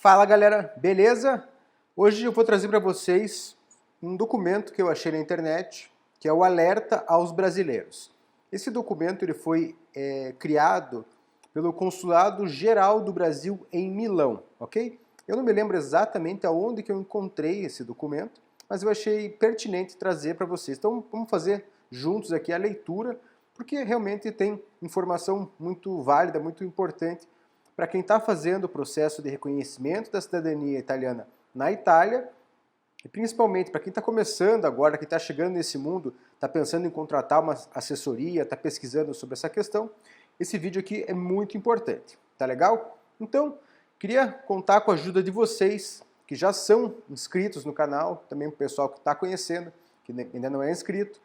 Fala galera, beleza? Hoje eu vou trazer para vocês um documento que eu achei na internet, que é o Alerta aos Brasileiros. Esse documento ele foi criado pelo Consulado Geral do Brasil em Milão, ok? Eu não me lembro exatamente aonde que eu encontrei esse documento, mas eu achei pertinente trazer para vocês. Então vamos fazer juntos aqui a leitura, porque realmente tem informação muito válida, muito importante para quem está fazendo o processo de reconhecimento da cidadania italiana na Itália, e principalmente para quem está começando agora, que está chegando nesse mundo, está pensando em contratar uma assessoria, está pesquisando sobre essa questão, esse vídeo aqui é muito importante, tá legal? Então, queria contar com a ajuda de vocês, que já são inscritos no canal, também o pessoal que está conhecendo, que ainda não é inscrito,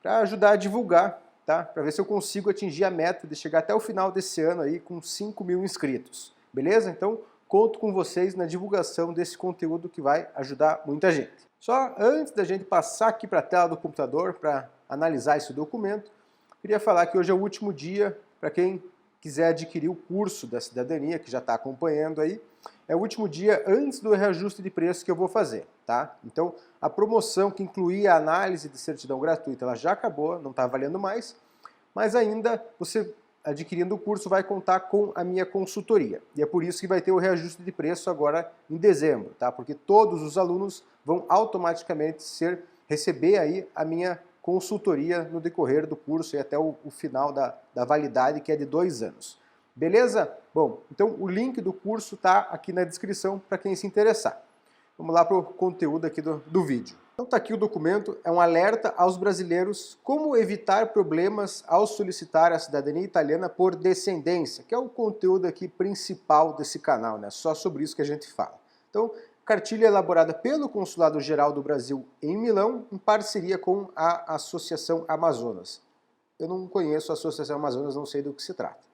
para ajudar a divulgar, tá? Para ver se eu consigo atingir a meta de chegar até o final desse ano aí com 5.000 inscritos, beleza? Então, conto com vocês na divulgação desse conteúdo que vai ajudar muita gente. Só antes da gente passar aqui para a tela do computador para analisar esse documento, queria falar que hoje é o último dia para quem quiser adquirir o curso da cidadania, que já está acompanhando aí, é o último dia antes do reajuste de preço que eu vou fazer, tá? Então, a promoção que incluía a análise de certidão gratuita, ela já acabou, não está valendo mais, mas ainda você adquirindo o curso vai contar com a minha consultoria. E é por isso que vai ter o reajuste de preço agora em dezembro, tá? Porque todos os alunos vão automaticamente receber aí a minha consultoria no decorrer do curso e até o final da validade, que é de 2 anos. Beleza? Bom, então o link do curso está aqui na descrição para quem se interessar. Vamos lá para o conteúdo aqui do vídeo. Então está aqui o documento, é um alerta aos brasileiros como evitar problemas ao solicitar a cidadania italiana por descendência, que é o conteúdo aqui principal desse canal, né? Só sobre isso que a gente fala. Então, cartilha elaborada pelo Consulado Geral do Brasil em Milão, em parceria com a Associação Amazonas. Eu não conheço a Associação Amazonas, não sei do que se trata.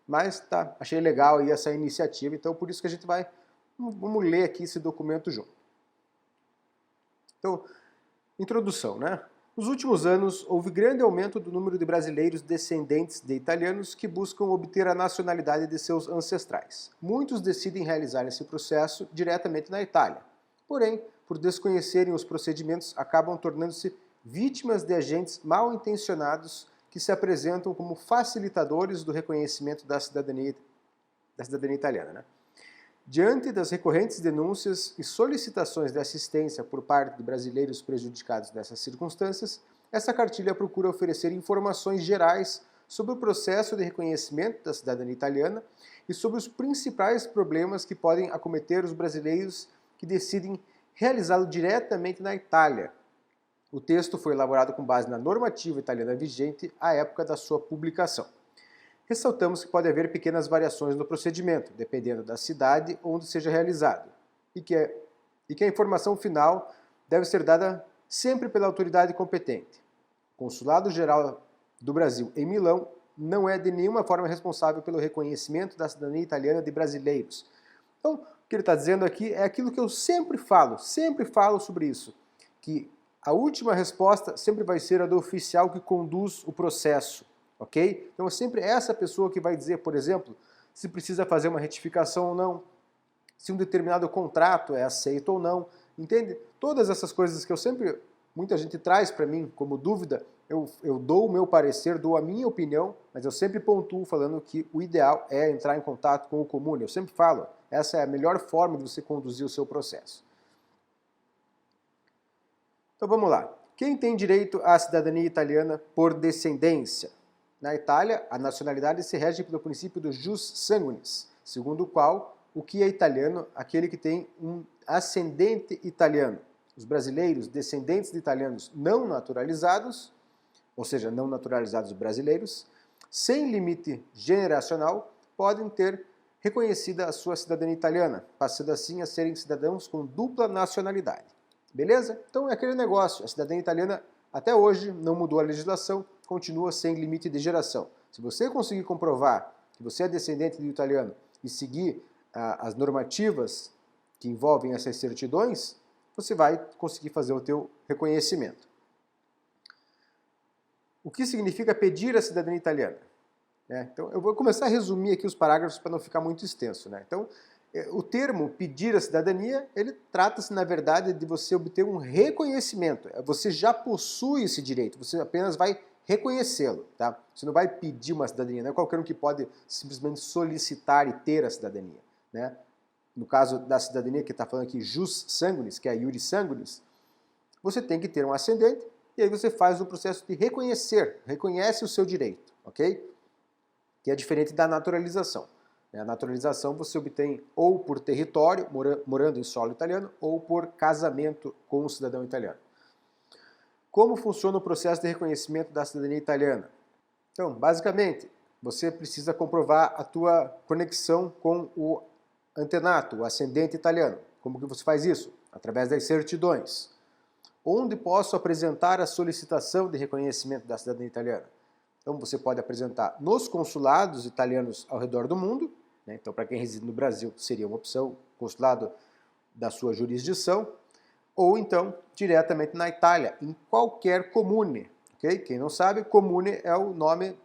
Mas tá, achei legal aí essa iniciativa, então por isso que a gente vamos ler aqui esse documento junto. Então, introdução, né? Nos últimos anos, houve grande aumento do número de brasileiros descendentes de italianos que buscam obter a nacionalidade de seus ancestrais. Muitos decidem realizar esse processo diretamente na Itália. Porém, por desconhecerem os procedimentos, acabam tornando-se vítimas de agentes mal intencionados que se apresentam como facilitadores do reconhecimento da cidadania italiana, né? Diante das recorrentes denúncias e solicitações de assistência por parte de brasileiros prejudicados nessas circunstâncias, essa cartilha procura oferecer informações gerais sobre o processo de reconhecimento da cidadania italiana e sobre os principais problemas que podem acometer os brasileiros que decidem realizá-lo diretamente na Itália. O texto foi elaborado com base na normativa italiana vigente à época da sua publicação. Ressaltamos que pode haver pequenas variações no procedimento, dependendo da cidade onde seja realizado, e que a informação final deve ser dada sempre pela autoridade competente. O Consulado Geral do Brasil em Milão não é de nenhuma forma responsável pelo reconhecimento da cidadania italiana de brasileiros. Então, o que ele está dizendo aqui é aquilo que eu sempre falo sobre isso, que a última resposta sempre vai ser a do oficial que conduz o processo. Ok? Então é sempre essa pessoa que vai dizer, por exemplo, se precisa fazer uma retificação ou não, se um determinado contrato é aceito ou não, entende? Todas essas coisas que muita gente traz para mim como dúvida, eu dou o meu parecer, dou a minha opinião, mas eu sempre pontuo falando que o ideal é entrar em contato com o comune. Eu sempre falo, essa é a melhor forma de você conduzir o seu processo. Então vamos lá. Quem tem direito à cidadania italiana por descendência? Na Itália, a nacionalidade se rege pelo princípio do jus sanguinis, segundo o qual o que é italiano, aquele que tem um ascendente italiano. Os brasileiros, descendentes de italianos não naturalizados, ou seja, não naturalizados brasileiros, sem limite generacional, podem ter reconhecida a sua cidadania italiana, passando assim a serem cidadãos com dupla nacionalidade. Beleza? Então é aquele negócio, a cidadania italiana até hoje não mudou a legislação, continua sem limite de geração. Se você conseguir comprovar que você é descendente de italiano e seguir as normativas que envolvem essas certidões, você vai conseguir fazer o teu reconhecimento. O que significa pedir a cidadania italiana? Então, eu vou começar a resumir aqui os parágrafos para não ficar muito extenso. Então, O termo pedir a cidadania, ele trata-se, na verdade, de você obter um reconhecimento. Você já possui esse direito, você apenas vai reconhecê-lo, tá? Você não vai pedir uma cidadania, não é qualquer um que pode simplesmente solicitar e ter a cidadania, né? No caso da cidadania que está falando aqui, jus sanguinis, que é a iuris sanguinis, você tem que ter um ascendente e aí você faz o processo de reconhece o seu direito, ok? Que é diferente da naturalização. A naturalização você obtém ou por território, morando em solo italiano, ou por casamento com um cidadão italiano. Como funciona o processo de reconhecimento da cidadania italiana? Então, basicamente, você precisa comprovar a tua conexão com o antenato, o ascendente italiano. Como que você faz isso? Através das certidões. Onde posso apresentar a solicitação de reconhecimento da cidadania italiana? Então, você pode apresentar nos consulados italianos ao redor do mundo, né? Então, para quem reside no Brasil, seria uma opção, consulado da sua jurisdição, ou então, diretamente na Itália, em qualquer comune. Okay? Quem não sabe, comune é o nome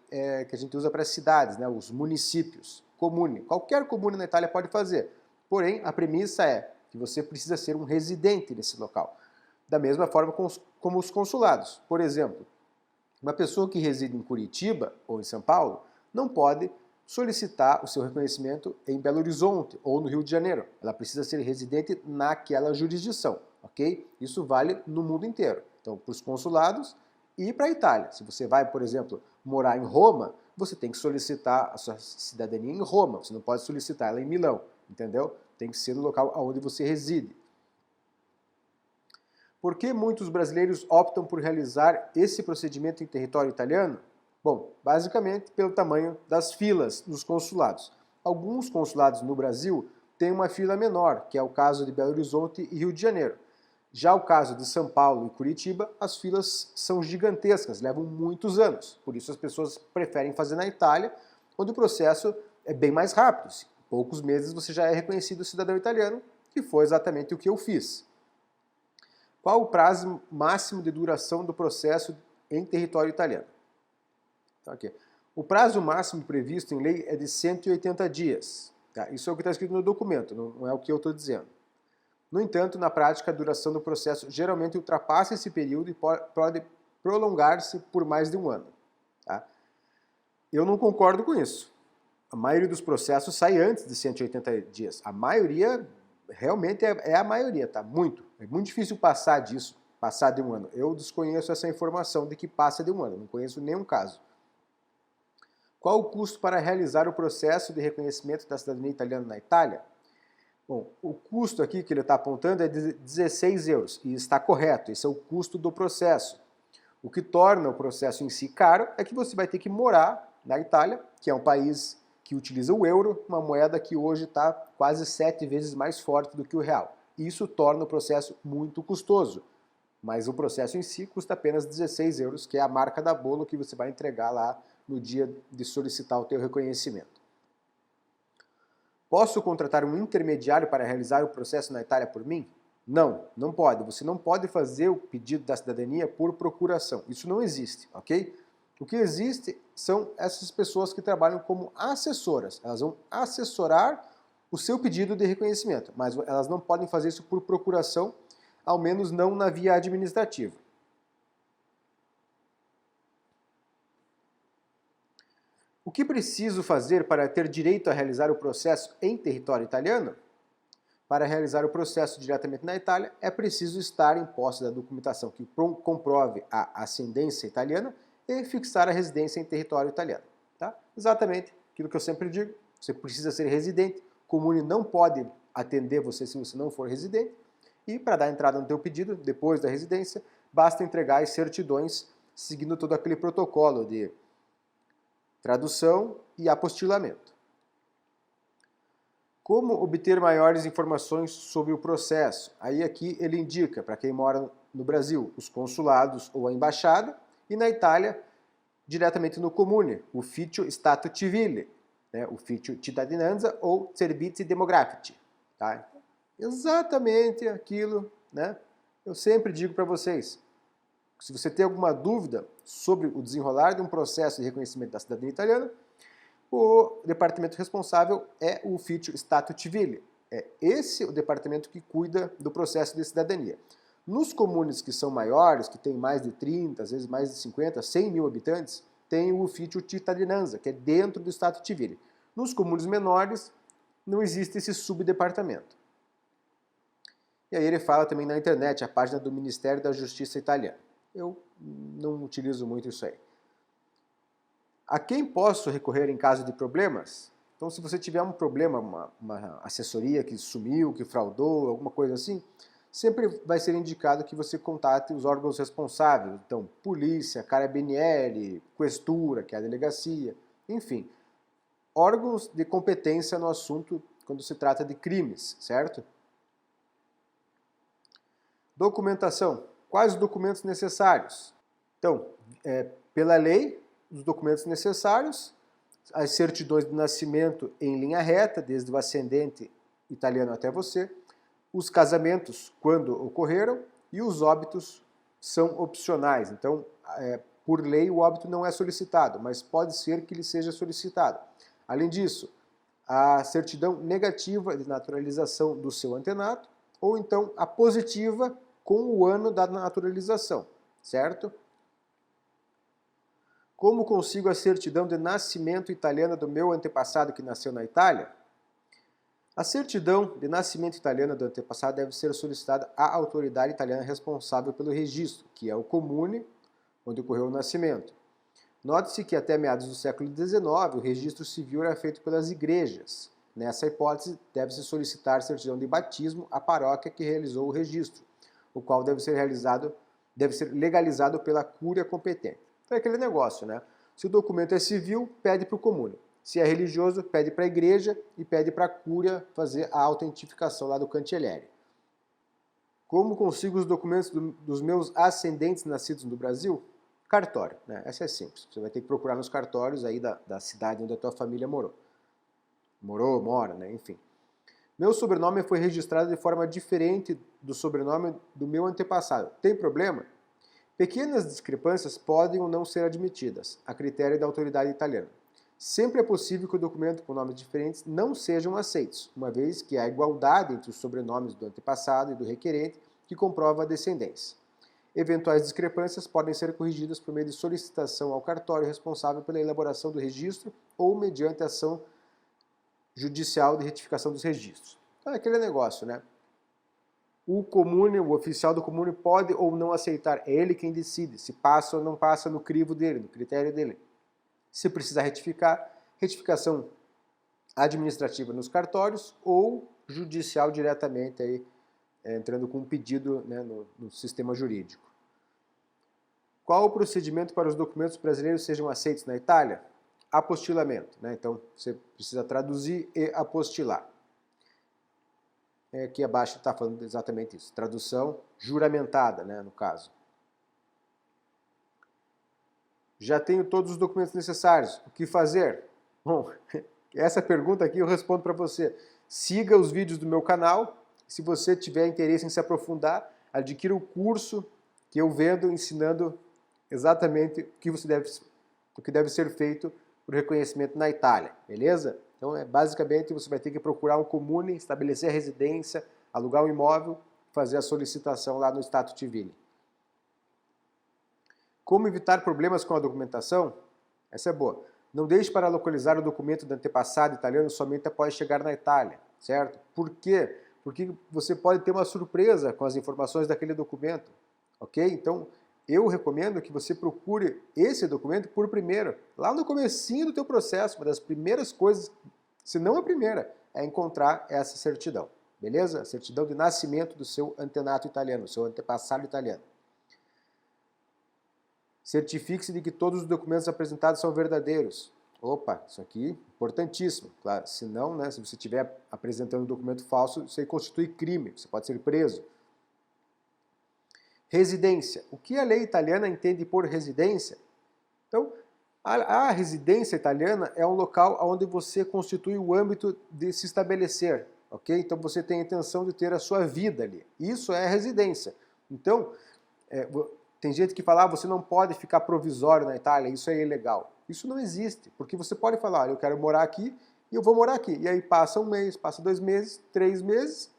que a gente usa para as cidades, né? Os municípios. Comune. Qualquer comune na Itália pode fazer. Porém, a premissa é que você precisa ser um residente nesse local. Da mesma forma como os consulados. Por exemplo, uma pessoa que reside em Curitiba ou em São Paulo não pode solicitar o seu reconhecimento em Belo Horizonte ou no Rio de Janeiro. Ela precisa ser residente naquela jurisdição, ok? Isso vale no mundo inteiro. Então, para os consulados e para a Itália. Se você vai, por exemplo, morar em Roma, você tem que solicitar a sua cidadania em Roma. Você não pode solicitar ela em Milão, entendeu? Tem que ser no local onde você reside. Por que muitos brasileiros optam por realizar esse procedimento em território italiano? Bom, basicamente pelo tamanho das filas nos consulados. Alguns consulados no Brasil têm uma fila menor, que é o caso de Belo Horizonte e Rio de Janeiro. Já o caso de São Paulo e Curitiba, as filas são gigantescas, levam muitos anos. Por isso as pessoas preferem fazer na Itália, onde o processo é bem mais rápido. Em poucos meses você já é reconhecido cidadão italiano, que foi exatamente o que eu fiz. Qual o prazo máximo de duração do processo em território italiano? Então, aqui. O prazo máximo previsto em lei é de 180 dias. Tá? Isso é o que está escrito no documento, não é o que eu estou dizendo. No entanto, na prática, a duração do processo geralmente ultrapassa esse período e pode prolongar-se por mais de um ano. Tá? Eu não concordo com isso. A maioria dos processos sai antes de 180 dias. A maioria realmente é a maioria, tá? É muito difícil passar disso, passar de um ano. Eu desconheço essa informação de que passa de um ano, não conheço nenhum caso. Qual o custo para realizar o processo de reconhecimento da cidadania italiana na Itália? Bom, o custo aqui que ele está apontando é de 16 euros, e está correto, esse é o custo do processo. O que torna o processo em si caro é que você vai ter que morar na Itália, que é um país que utiliza o euro, uma moeda que hoje está quase 7 vezes mais forte do que o real. Isso torna o processo muito custoso, mas o processo em si custa apenas 16 euros, que é a marca da bolo que você vai entregar lá no dia de solicitar o teu reconhecimento. Posso contratar um intermediário para realizar o processo na Itália por mim? Não, não pode. Você não pode fazer o pedido da cidadania por procuração. Isso não existe, ok? O que existe são essas pessoas que trabalham como assessoras. Elas vão assessorar o seu pedido de reconhecimento, mas elas não podem fazer isso por procuração, ao menos não na via administrativa. O que preciso fazer para ter direito a realizar o processo em território italiano? Para realizar o processo diretamente na Itália, é preciso estar em posse da documentação que comprove a ascendência italiana e fixar a residência em território italiano. Tá? Exatamente aquilo que eu sempre digo, você precisa ser residente, o comune não pode atender você se você não for residente, e para dar entrada no teu pedido, depois da residência, basta entregar as certidões seguindo todo aquele protocolo de tradução e apostilamento. Como obter maiores informações sobre o processo? Aí aqui ele indica, para quem mora no Brasil, os consulados ou a embaixada, e na Itália, diretamente no comune, o Ufficio Stato Civile, né, Ufficio Cittadinanza ou Servizi Demografici. Tá? Exatamente aquilo, né? Eu sempre digo para vocês, se você tem alguma dúvida sobre o desenrolar de um processo de reconhecimento da cidadania italiana, o departamento responsável é o Ufficio Stato Civile. É esse o departamento que cuida do processo de cidadania. Nos comunes que são maiores, que tem mais de 30, às vezes mais de 50, 100 mil habitantes, tem o ufficio cittadinanza, que é dentro do Stato civile. Nos comunes menores, não existe esse subdepartamento. E aí ele fala também na internet, a página do Ministério da Justiça italiano. Eu não utilizo muito isso aí. A quem posso recorrer em caso de problemas? Então, se você tiver um problema, uma assessoria que sumiu, que fraudou, alguma coisa assim, sempre vai ser indicado que você contate os órgãos responsáveis. Então, polícia, carabinieri, questura, que é a delegacia, enfim, órgãos de competência no assunto quando se trata de crimes, certo? Documentação. Quais os documentos necessários? Então, pela lei, os documentos necessários, as certidões de nascimento em linha reta, desde o ascendente italiano até você, os casamentos, quando ocorreram, e os óbitos são opcionais. Então, por lei, o óbito não é solicitado, mas pode ser que ele seja solicitado. Além disso, a certidão negativa de naturalização do seu antenato, ou então a positiva com o ano da naturalização, certo? Como consigo a certidão de nascimento italiana do meu antepassado que nasceu na Itália? A certidão de nascimento italiana do antepassado deve ser solicitada à autoridade italiana responsável pelo registro, que é o comune onde ocorreu o nascimento. Note-se que até meados do século XIX o registro civil era feito pelas igrejas. Nessa hipótese, deve-se solicitar certidão de batismo à paróquia que realizou o registro, o qual deve ser legalizado pela cúria competente. Então é aquele negócio, né? Se o documento é civil, pede para o comune. Se é religioso, pede para a igreja e pede para a cúria fazer a autentificação lá do cancelliere. Como consigo os documentos dos meus ascendentes nascidos no Brasil? Cartório, né? Essa é simples. Você vai ter que procurar nos cartórios aí da cidade onde a tua família morou. Mora, né? Enfim. Meu sobrenome foi registrado de forma diferente do sobrenome do meu antepassado. Tem problema? Pequenas discrepâncias podem ou não ser admitidas, a critério da autoridade italiana. Sempre é possível que o documento com nomes diferentes não sejam aceitos, uma vez que há igualdade entre os sobrenomes do antepassado e do requerente, que comprova a descendência. Eventuais discrepâncias podem ser corrigidas por meio de solicitação ao cartório responsável pela elaboração do registro ou mediante ação judicial de retificação dos registros. Então é aquele negócio, né? O comune, o oficial do comune pode ou não aceitar, é ele quem decide se passa ou não passa no crivo dele, no critério dele. Se precisar retificar, retificação administrativa nos cartórios ou judicial diretamente, aí, entrando com um pedido, né, no sistema jurídico. Qual o procedimento para os documentos brasileiros sejam aceitos na Itália? Apostilamento, né? Então você precisa traduzir e apostilar. Aqui abaixo está falando exatamente isso, tradução juramentada, né, no caso. Já tenho todos os documentos necessários, o que fazer? Bom, essa pergunta aqui eu respondo para você. Siga os vídeos do meu canal, se você tiver interesse em se aprofundar, adquira o curso que eu vendo ensinando exatamente o que deve ser feito para o reconhecimento na Itália, beleza? Então, basicamente, você vai ter que procurar um comune, estabelecer a residência, alugar um imóvel, fazer a solicitação lá no Stato civile. Como evitar problemas com a documentação? Essa é boa. Não deixe para localizar o documento do antepassado italiano somente após chegar na Itália, certo? Por quê? Porque você pode ter uma surpresa com as informações daquele documento, ok? Então, eu recomendo que você procure esse documento por primeiro, lá no comecinho do teu processo. Uma das primeiras coisas, se não a primeira, é encontrar essa certidão, beleza? A certidão de nascimento do seu antenato italiano, seu antepassado italiano. Certifique-se de que todos os documentos apresentados são verdadeiros. Opa, isso aqui é importantíssimo. Claro, se não, né, se você estiver apresentando um documento falso, isso aí constitui crime, você pode ser preso. Residência. O que a lei italiana entende por residência? Então, a residência italiana é um local onde você constitui o âmbito de se estabelecer, ok? Então você tem a intenção de ter a sua vida ali. Isso é residência. Então, tem gente que fala, você não pode ficar provisório na Itália, isso é ilegal. Isso não existe, porque você pode falar, eu quero morar aqui e eu vou morar aqui. E aí passa um mês, passa 2 meses, 3 meses,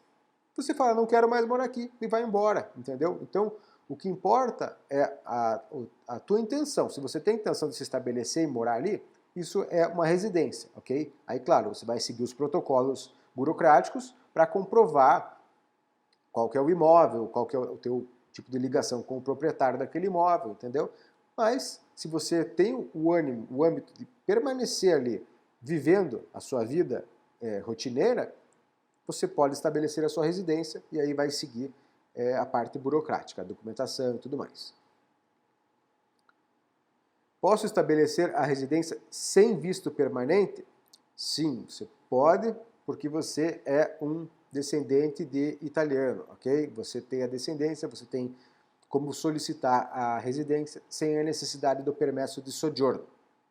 você fala, não quero mais morar aqui, e vai embora, entendeu? Então, o que importa é a tua intenção. Se você tem intenção de se estabelecer e morar ali, isso é uma residência, ok? Aí, claro, você vai seguir os protocolos burocráticos para comprovar qual que é o imóvel, qual que é o teu tipo de ligação com o proprietário daquele imóvel, entendeu? Mas, se você tem o ânimo, o âmbito de permanecer ali, vivendo a sua vida rotineira, você pode estabelecer a sua residência e aí vai seguir a parte burocrática, a documentação e tudo mais. Posso estabelecer a residência sem visto permanente? Sim, você pode, porque você é um descendente de italiano, ok? Você tem a descendência, você tem como solicitar a residência sem a necessidade do permesso de soggiorno,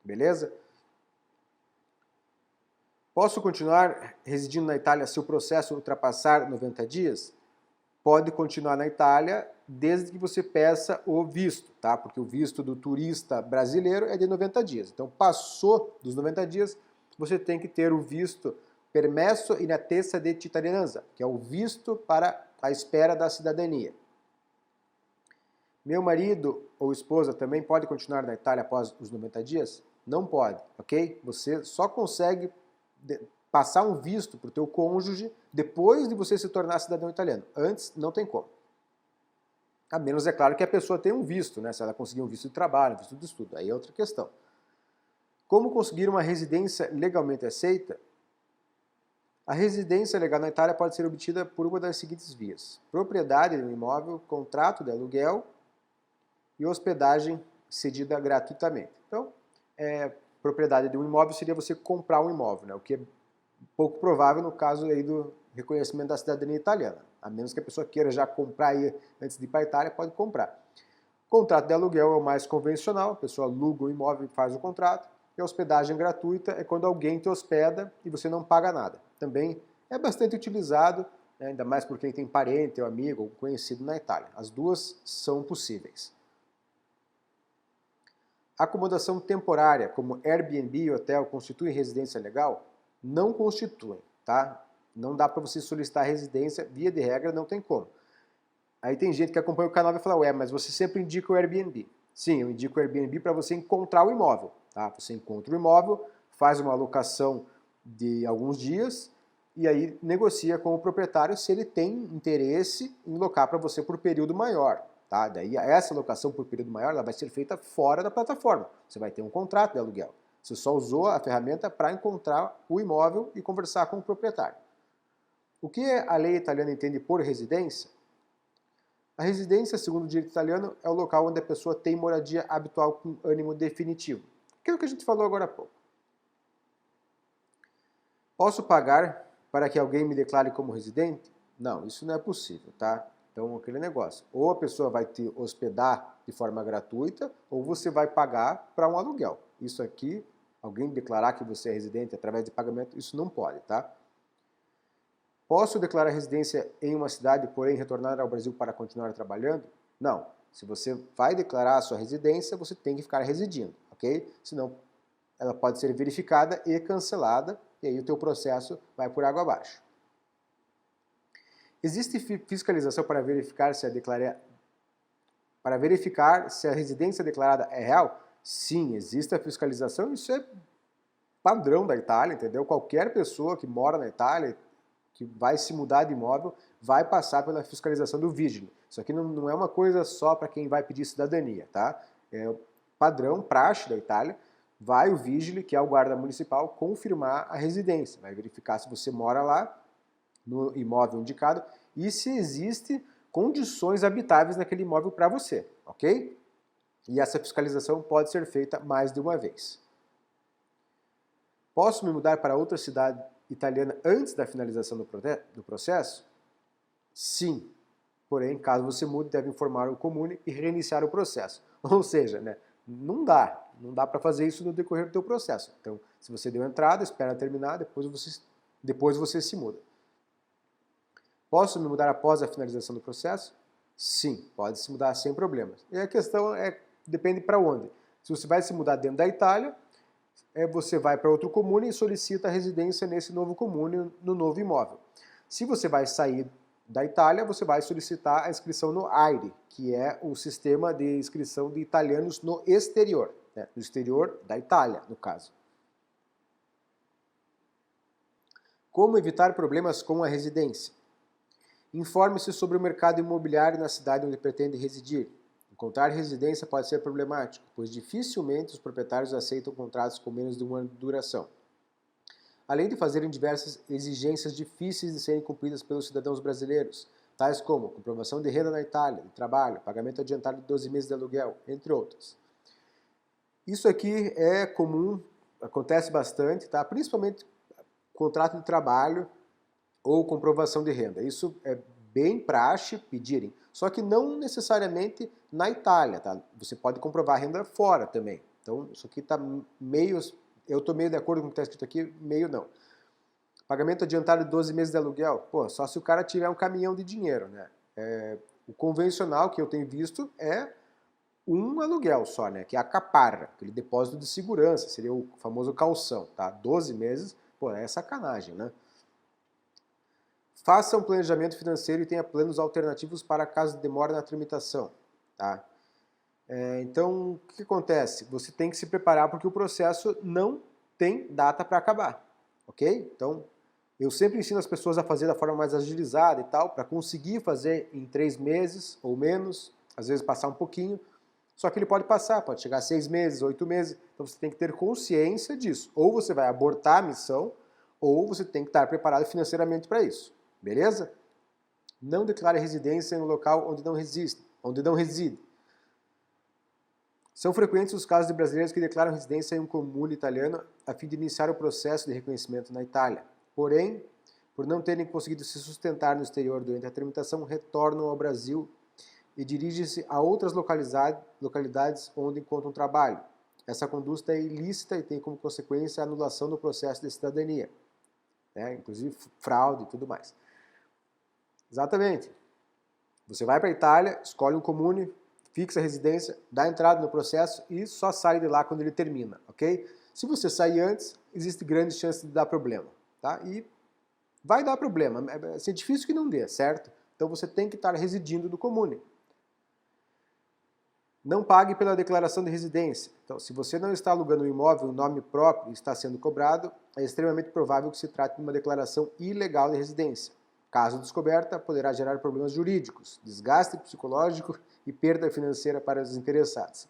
beleza? Posso continuar residindo na Itália se o processo ultrapassar 90 dias? Pode continuar na Itália desde que você peça o visto, tá? Porque o visto do turista brasileiro é de 90 dias. Então, passou dos 90 dias, você tem que ter o visto permesso in attesa di cittadinanza, que é o visto para a espera da cidadania. Meu marido ou esposa também pode continuar na Itália após os 90 dias? Não pode, ok? Você só consegue passar um visto para o teu cônjuge depois de você se tornar cidadão italiano. Antes, não tem como. A menos, é claro, que a pessoa tenha um visto, né? Se ela conseguir um visto de trabalho, um visto de estudo, aí é outra questão. Como conseguir uma residência legalmente aceita? A residência legal na Itália pode ser obtida por uma das seguintes vias: propriedade de um imóvel, contrato de aluguel e hospedagem cedida gratuitamente. Então, propriedade de um imóvel seria você comprar um imóvel, né? O que é pouco provável no caso aí do reconhecimento da cidadania italiana. A menos que a pessoa queira já comprar aí antes de ir para a Itália, pode comprar. Contrato de aluguel é o mais convencional, a pessoa aluga o imóvel e faz o contrato. E a hospedagem gratuita é quando alguém te hospeda e você não paga nada. Também é bastante utilizado, né, ainda mais por quem tem parente ou amigo ou conhecido na Itália. As duas são possíveis. Acomodação temporária, como Airbnb e hotel, constitui residência legal? Não constituem, tá? Não dá para você solicitar residência, via de regra não tem como. Aí tem gente que acompanha o canal e vai falar, ué, mas você sempre indica o Airbnb. Sim, eu indico o Airbnb para você encontrar o imóvel, tá? Você encontra o imóvel, faz uma alocação de alguns dias e aí negocia com o proprietário se ele tem interesse em locar para você por período maior. Tá? Daí essa locação por período maior ela vai ser feita fora da plataforma. Você vai ter um contrato de aluguel. Você só usou a ferramenta para encontrar o imóvel e conversar com o proprietário. O que a lei italiana entende por residência? A residência, segundo o direito italiano, é o local onde a pessoa tem moradia habitual com ânimo definitivo. Aquilo que a gente falou agora há pouco. Posso pagar para que alguém me declare como residente? Não, isso não é possível, tá? Então, aquele negócio. Ou a pessoa vai te hospedar de forma gratuita, ou você vai pagar para um aluguel. Isso aqui, alguém declarar que você é residente através de pagamento, isso não pode, tá? Posso declarar residência em uma cidade, porém retornar ao Brasil para continuar trabalhando? Não. Se você vai declarar a sua residência, você tem que ficar residindo, ok? Senão, ela pode ser verificada e cancelada, e aí o teu processo vai por água abaixo. Existe fiscalização para verificar se a residência declarada é real? Sim, existe a fiscalização, isso é padrão da Itália, entendeu? Qualquer pessoa que mora na Itália, que vai se mudar de imóvel, vai passar pela fiscalização do Vigile. Isso aqui não é uma coisa só para quem vai pedir cidadania, tá? É padrão, praxe da Itália, vai o Vigile, que é o guarda municipal, confirmar a residência, vai verificar se você mora lá, no imóvel indicado, e se existe condições habitáveis naquele imóvel para você, ok? E essa fiscalização pode ser feita mais de uma vez. Posso me mudar para outra cidade italiana antes da finalização do processo? Sim. Porém, caso você mude, deve informar o comune e reiniciar o processo. Ou seja, né, não dá para fazer isso no decorrer do teu processo. Então, se você deu entrada, espera terminar, depois você se muda. Posso me mudar após a finalização do processo? Sim, pode se mudar sem problemas. E a questão depende para onde. Se você vai se mudar dentro da Itália, você vai para outro comune e solicita a residência nesse novo comune, no novo imóvel. Se você vai sair da Itália, você vai solicitar a inscrição no AIRE, que é o sistema de inscrição de italianos no exterior, né? No exterior da Itália, no caso. Como evitar problemas com a residência? Informe-se sobre o mercado imobiliário na cidade onde pretende residir. Encontrar residência pode ser problemático, pois dificilmente os proprietários aceitam contratos com menos de um ano de duração. Além de fazerem diversas exigências difíceis de serem cumpridas pelos cidadãos brasileiros, tais como comprovação de renda na Itália, de trabalho, pagamento adiantado de 12 meses de aluguel, entre outras. Isso aqui é comum, acontece bastante, tá? Principalmente contrato de trabalho ou comprovação de renda. Isso é bem praxe pedirem, só que não necessariamente na Itália, tá? Você pode comprovar a renda fora também. Então, isso aqui está meio... Eu estou meio de acordo com o que está escrito aqui, meio não. Pagamento adiantado de 12 meses de aluguel, pô, só se o cara tiver um caminhão de dinheiro, né? O convencional que eu tenho visto é um aluguel só, né? Que é a caparra, aquele depósito de segurança, seria o famoso calção, tá? 12 meses, pô, é sacanagem, né? Faça um planejamento financeiro e tenha planos alternativos para caso de demora na tramitação, tá? Então, o que acontece? Você tem que se preparar porque o processo não tem data para acabar, ok? Então, eu sempre ensino as pessoas a fazer da forma mais agilizada e tal, para conseguir fazer em 3 meses ou menos, às vezes passar um pouquinho, só que ele pode passar, pode chegar a 6 meses, 8 meses, então você tem que ter consciência disso. Ou você vai abortar a missão, ou você tem que estar preparado financeiramente para isso, beleza? Não declare residência em um local onde não reside. São frequentes os casos de brasileiros que declaram residência em um comune italiano a fim de iniciar o processo de reconhecimento na Itália. Porém, por não terem conseguido se sustentar no exterior durante a tramitação, retornam ao Brasil e dirigem-se a outras localidades onde encontram trabalho. Essa conduta é ilícita e tem como consequência a anulação do processo de cidadania, né? Inclusive fraude e tudo mais. Exatamente. Você vai para a Itália, escolhe um comune, fixa a residência, dá entrada no processo e só sai de lá quando ele termina, ok? Se você sair antes, existe grande chance de dar problema, tá? E vai dar problema, é difícil que não dê, certo? Então você tem que estar residindo no comune. Não pague pela declaração de residência. Então, se você não está alugando um imóvel em nome próprio e está sendo cobrado, é extremamente provável que se trate de uma declaração ilegal de residência. Caso descoberta, poderá gerar problemas jurídicos, desgaste psicológico e perda financeira para os interessados.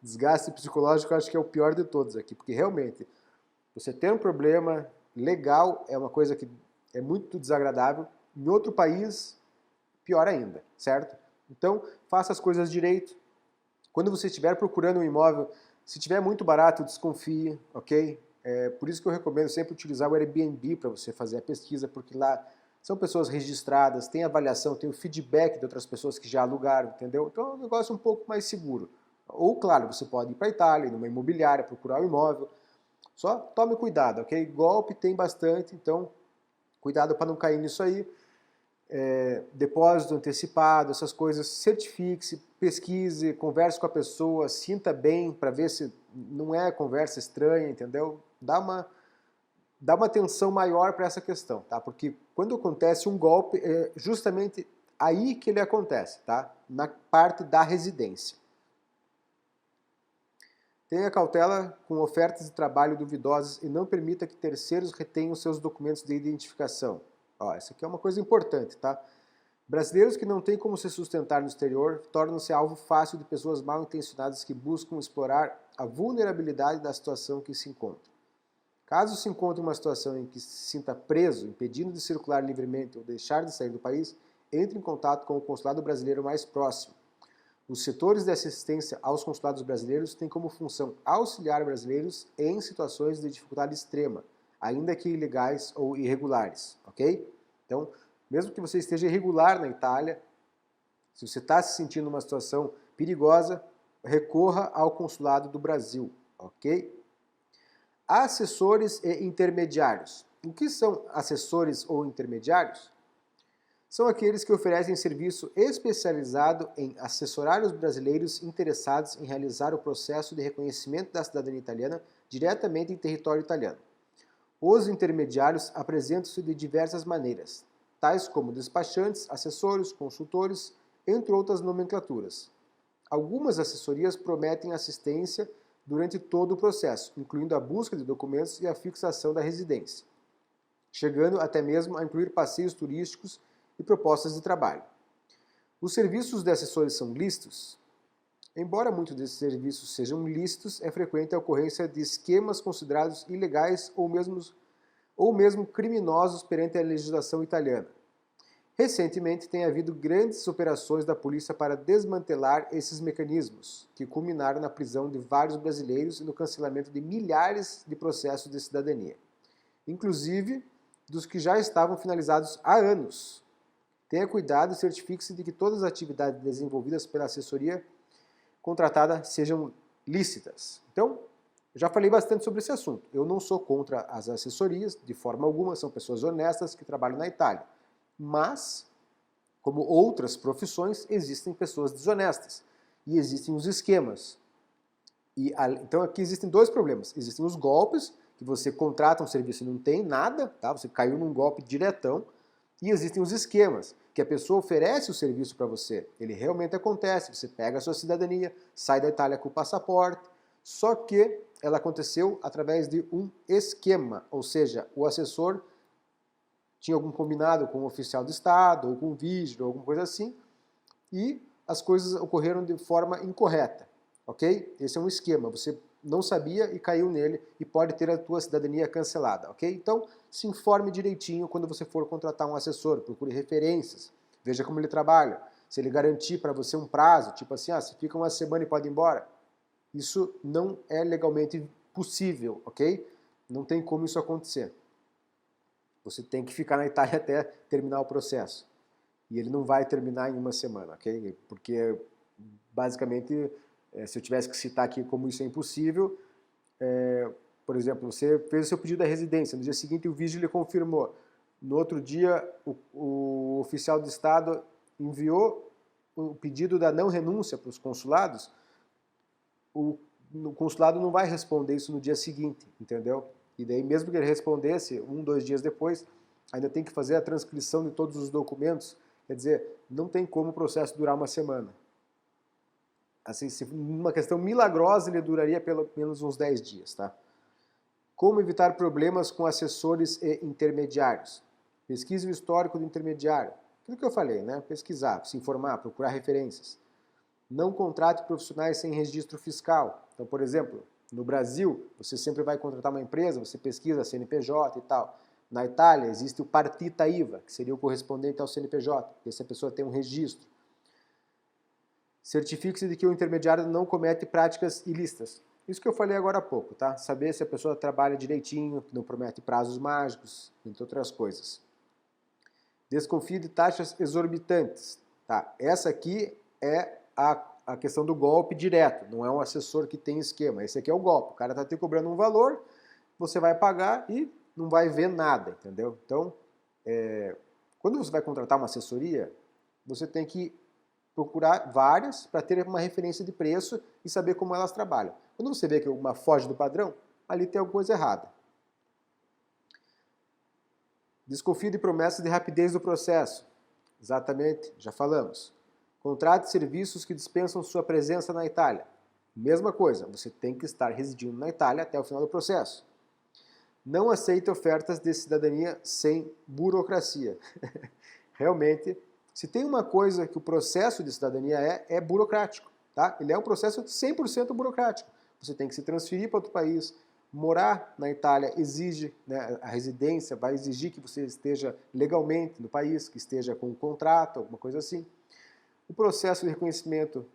Desgaste psicológico eu acho que é o pior de todos aqui, porque realmente você ter um problema legal é uma coisa que é muito desagradável. Em outro país, pior ainda, certo? Então, faça as coisas direito. Quando você estiver procurando um imóvel, se estiver muito barato, desconfie, ok? Por isso que eu recomendo sempre utilizar o Airbnb para você fazer a pesquisa, porque lá são pessoas registradas, tem avaliação, tem o feedback de outras pessoas que já alugaram, entendeu? Então é um negócio um pouco mais seguro. Ou, claro, você pode ir para a Itália, numa imobiliária, procurar um imóvel. Só tome cuidado, ok? Golpe tem bastante, então cuidado para não cair nisso aí. Depósito antecipado, essas coisas, certifique-se, pesquise, converse com a pessoa, sinta bem para ver se não é conversa estranha, entendeu? Dá uma atenção maior para essa questão, tá? Porque quando acontece um golpe, é justamente aí que ele acontece, tá? Na parte da residência. Tenha cautela com ofertas de trabalho duvidosas e não permita que terceiros retenham seus documentos de identificação. Ó, isso aqui é uma coisa importante, tá? Brasileiros que não têm como se sustentar no exterior tornam-se alvo fácil de pessoas mal intencionadas que buscam explorar a vulnerabilidade da situação que se encontra. Caso se encontre uma situação em que se sinta preso, impedindo de circular livremente ou deixar de sair do país, entre em contato com o consulado brasileiro mais próximo. Os setores de assistência aos consulados brasileiros têm como função auxiliar brasileiros em situações de dificuldade extrema, ainda que ilegais ou irregulares, ok? Então, mesmo que você esteja irregular na Itália, se você está se sentindo numa situação perigosa, recorra ao consulado do Brasil, ok? Assessores e intermediários. O que são assessores ou intermediários? são aqueles que oferecem serviço especializado em assessorar os brasileiros interessados em realizar o processo de reconhecimento da cidadania italiana diretamente em território italiano. Os intermediários apresentam-se de diversas maneiras, tais como despachantes, assessores, consultores, entre outras nomenclaturas. Algumas assessorias prometem assistência durante todo o processo, incluindo a busca de documentos e a fixação da residência, chegando até mesmo a incluir passeios turísticos e propostas de trabalho. Os serviços de assessores são lícitos? Embora muitos desses serviços sejam lícitos, é frequente a ocorrência de esquemas considerados ilegais ou mesmo criminosos perante a legislação italiana. Recentemente tem havido grandes operações da polícia para desmantelar esses mecanismos, que culminaram na prisão de vários brasileiros e no cancelamento de milhares de processos de cidadania, inclusive dos que já estavam finalizados há anos. Tenha cuidado e certifique-se de que todas as atividades desenvolvidas pela assessoria contratada sejam lícitas. Então, já falei bastante sobre esse assunto. Eu não sou contra as assessorias, de forma alguma, são pessoas honestas que trabalham na Itália. Mas, como outras profissões, existem pessoas desonestas e existem os esquemas. Então aqui existem dois problemas. Existem os golpes, que você contrata um serviço e não tem nada, tá? Você caiu num golpe diretão. E existem os esquemas, que a pessoa oferece o serviço para você. Ele realmente acontece, você pega a sua cidadania, sai da Itália com o passaporte, só que ela aconteceu através de um esquema, ou seja, o assessor tinha algum combinado com o oficial do Estado, ou com o vigílio, ou alguma coisa assim, e as coisas ocorreram de forma incorreta, ok? Esse é um esquema, você não sabia e caiu nele e pode ter a tua cidadania cancelada, ok? Então, se informe direitinho quando você for contratar um assessor, procure referências, veja como ele trabalha, se ele garantir para você um prazo, tipo assim, se fica uma semana e pode ir embora, isso não é legalmente possível, ok? Não tem como isso acontecer. Você tem que ficar na Itália até terminar o processo. E ele não vai terminar em uma semana, ok? Porque, basicamente, se eu tivesse que citar aqui como isso é impossível, por exemplo, você fez o seu pedido da residência, no dia seguinte o vigílio lhe confirmou. No outro dia, o oficial do Estado enviou o pedido da não renúncia para os consulados, o consulado não vai responder isso no dia seguinte, entendeu? E daí, mesmo que ele respondesse 1, 2 dias depois, ainda tem que fazer a transcrição de todos os documentos. Quer dizer, não tem como o processo durar uma semana. Assim, se uma questão milagrosa, ele duraria pelo menos uns 10 dias, tá? Como evitar problemas com assessores e intermediários? Pesquise o histórico do intermediário. Aquilo que eu falei, né? Pesquisar, se informar, procurar referências. Não contrate profissionais sem registro fiscal. Então, por exemplo, no Brasil, você sempre vai contratar uma empresa, você pesquisa CNPJ e tal. Na Itália, existe o Partita IVA, que seria o correspondente ao CNPJ, porque se a pessoa tem um registro. Certifique-se de que o intermediário não comete práticas ilícitas. Isso que eu falei agora há pouco, tá? Saber se a pessoa trabalha direitinho, não promete prazos mágicos, entre outras coisas. Desconfie de taxas exorbitantes. Tá? Essa aqui é a questão do golpe direto, não é um assessor que tem esquema. Esse aqui é o golpe. O cara está te cobrando um valor, você vai pagar e não vai ver nada, entendeu? Então, quando você vai contratar uma assessoria, você tem que procurar várias para ter uma referência de preço e saber como elas trabalham. Quando você vê que uma foge do padrão, ali tem alguma coisa errada. Desconfie de promessas de rapidez do processo. Exatamente, já falamos. Contrate serviços que dispensam sua presença na Itália. Mesma coisa, você tem que estar residindo na Itália até o final do processo. Não aceite ofertas de cidadania sem burocracia. Realmente, se tem uma coisa que o processo de cidadania é burocrático. Tá? Ele é um processo 100% burocrático. Você tem que se transferir para outro país. Morar na Itália exige, né, a residência vai exigir que você esteja legalmente no país, que esteja com um contrato, alguma coisa assim. O processo de reconhecimento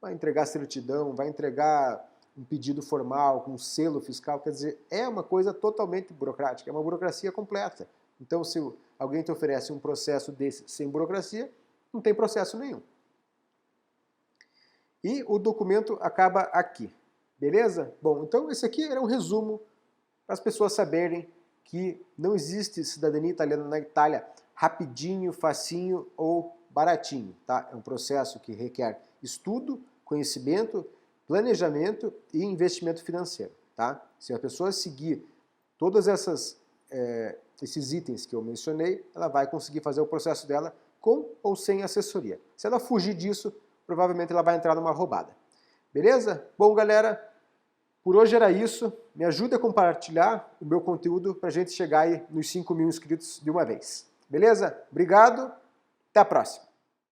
vai entregar certidão, vai entregar um pedido formal com um selo fiscal, quer dizer, é uma coisa totalmente burocrática, é uma burocracia completa. Então, se alguém te oferece um processo desse sem burocracia, não tem processo nenhum. E o documento acaba aqui, beleza? Bom, então esse aqui era um resumo para as pessoas saberem que não existe cidadania italiana na Itália rapidinho, facinho ou baratinho, tá? É um processo que requer estudo, conhecimento, planejamento e investimento financeiro, tá? Se a pessoa seguir todos esses itens que eu mencionei, ela vai conseguir fazer o processo dela com ou sem assessoria. Se ela fugir disso, provavelmente ela vai entrar numa roubada. Beleza? Bom, galera, por hoje era isso. Me ajuda a compartilhar o meu conteúdo para a gente chegar aí nos 5.000 inscritos de uma vez. Beleza? Obrigado, até a próxima.